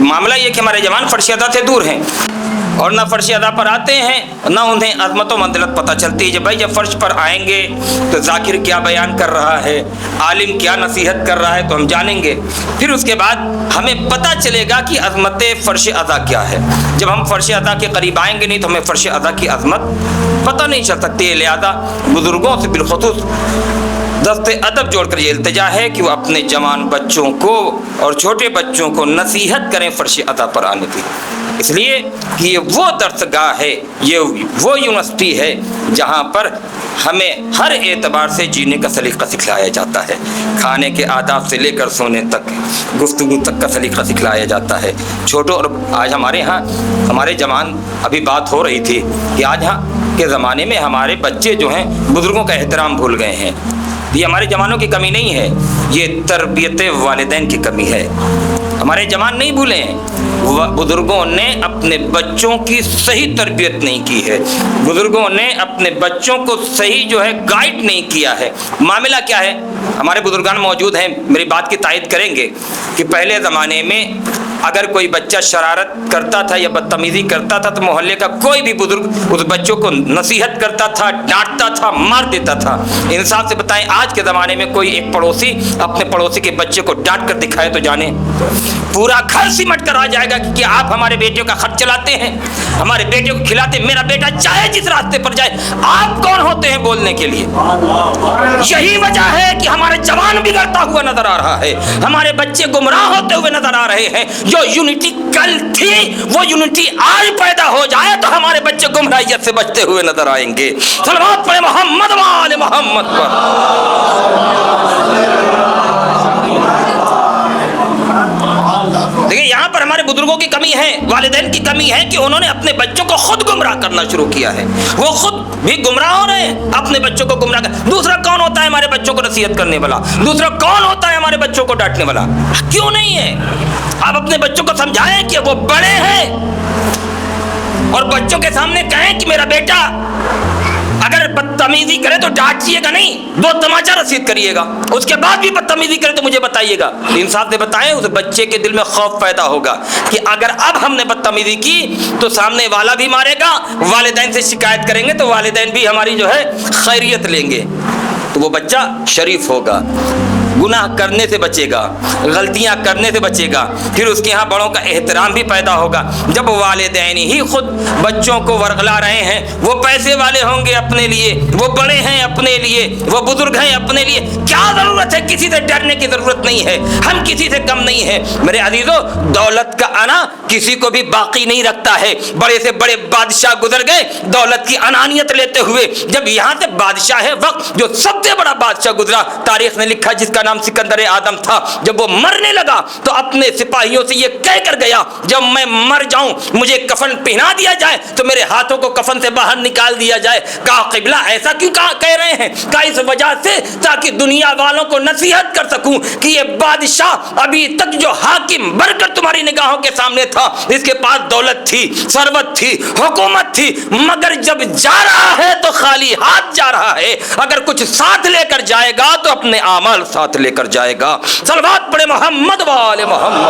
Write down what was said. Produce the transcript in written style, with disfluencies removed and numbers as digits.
मामला ये कि हमारे जवान फर्श अदा से दूर हैं और ना फर्श अदा पर आते हैं, ना उन्हें अज़मत व मंज़िलत पता चलती है। जब भाई जब फर्श पर आएंगे तो ज़ाकिर क्या बयान कर रहा है, आलिम क्या नसीहत कर रहा है तो हम जानेंगे। फिर उसके बाद हमें पता चलेगा कि अज़मत फ़र्श अदा क्या है। जब हम फ़र्श अदा के करीब आएंगे नहीं तो हमें फ़र्श अदा की अज़मत पता नहीं चल सकती है। लिहाजा बुज़ुर्गों से बिलख़ुसूस दस्ते अदब जोड़कर ये इल्तिजा है कि वो अपने जवान बच्चों को और छोटे बच्चों को नसीहत करें फ़र्श अदा पर आने की, इसलिए कि ये वो दर्सगाह है, ये वो यूनिवर्सिटी है जहाँ पर हमें हर एतबार से जीने का सलीक़ा सिखलाया जाता है। खाने के आदाब से लेकर सोने तक, गुफ्तगू तक का सलीक़ा सिखलाया जाता है। छोटों और आज हमारे यहाँ हमारे जवान, अभी बात हो रही थी कि आज यहाँ के ज़माने में हमारे बच्चे जो हैं बुज़ुर्गों का एहतराम भूल गए हैं। ये हमारे जवानों की कमी नहीं है, ये तरबियत वालिदैन की कमी है। हमारे जवान नहीं भूले हैं, बुजुर्गों ने अपने बच्चों की सही तरबियत नहीं की है, बुजुर्गों ने अपने बच्चों को सही जो है गाइड नहीं किया है। मामला क्या है, हमारे बुजुर्गान मौजूद हैं, मेरी बात की तायद करेंगे कि पहले ज़माने में अगर कोई बच्चा शरारत करता था या बदतमीज़ी करता था तो मोहल्ले का कोई भी बुजुर्ग उस बच्चों को नसीहत करता था, डांटता था, मार देता था। इंसाफ से बताएं, आज के ज़माने में कोई एक पड़ोसी अपने पड़ोसी के बच्चे को डांट कर दिखाए तो जाने पूरा घर सिमट कर आ जाएगा कि आप हमारे बेटे का खर्च चलाते हैं, हमारे बेटे को खिलाते, मेरा बेटा चाहे जिस रास्ते पर जाए, आप कौन होते हैं बोलने के लिए। यही वजह है कि हमारे जवान बिगड़ता हुआ नजर आ रहा है, हमारे बच्चे गुमराह होते हुए नजर आ रहे हैं। जो यूनिटी कल थी वो यूनिटी आज पैदा हो जाए तो हमारे बच्चे गुमराहियत से बचते हुए नजर आएंगे। सलवात पढ़े मोहम्मद वाले मोहम्मद पर। देखिए यहाँ पर हमारे बुजुर्गों की कमी है, वालिदैन की कमी है कि उन्होंने अपने बच्चों को खुद गुमराह करना शुरू किया है। वो खुद भी गुमराह हो रहे हैं, अपने बच्चों को गुमराह कर। दूसरा कौन होता है हमारे बच्चों को नसीहत करने वाला, दूसरा कौन होता है हमारे बच्चों को डांटने वाला, क्यों नहीं है। आप अपने बच्चों को समझाएं कि वो बड़े हैं और बच्चों के सामने कहें कि मेरा बेटा अगर बदतमीजी करे तो डांटिएगा नहीं, दो तमाचा रसीद करिएगा, उसके बाद भी बदतमीजी करे तो मुझे बताइएगा। इंसाफ से बताएं, उस बच्चे के दिल में खौफ पैदा होगा कि अगर अब हमने बदतमीजी की तो सामने वाला भी मारेगा, वालिदैन से शिकायत करेंगे तो वालिदैन भी हमारी जो है खैरियत लेंगे, तो वो बच्चा शरीफ होगा, गुनाह करने से बचेगा, गलतियां करने से बचेगा, फिर उसके यहाँ बड़ों का एहतराम भी पैदा होगा। जब वालिदैन ही खुद बच्चों को वर्गला रहे हैं, वो पैसे वाले होंगे अपने लिए, वो बड़े हैं अपने लिए, वो बुजुर्ग हैं अपने लिए, क्या ज़रूरत है, किसी से डरने की ज़रूरत नहीं है, हम किसी से कम नहीं है। मेरे अजीज़ों, दौलत का आना किसी को भी बाकी नहीं रखता है। बड़े से बड़े बादशाह गुजर गए दौलत की अनानियत लेते हुए। जब यहाँ से बादशाह वक्त जो सबसे बड़ा बादशाह गुजरा, तारीख ने लिखा, जिसका नाम सिकंदर आदम था, जब वो मरने लगा तो अपने सिपाहियों से ये कह कर गया, जब मैं मर जाऊं मुझे कफन पहना दिया जाए तो मेरे हाथों को कफन से बाहर निकाल दिया जाए। कहा क़िबला ऐसा क्यों कह रहे हैं? कहा इस वजह से ताकि दुनिया वालों को नसीहत कर सकूं कि ये बादशाह अभी तक जो हाकिम बनकर तुम्हारी निगाहों के सामने था, इसके पास दौलत थी, सरवत थी, हुकूमत थी, मगर जब जा रहा है तो खाली हाथ जा रहा है। अगर कुछ साथ लेकर जाएगा तो अपने आमाल साथ लेकर जाएगा। सलवात पढ़े मोहम्मद वाले मोहम्मद।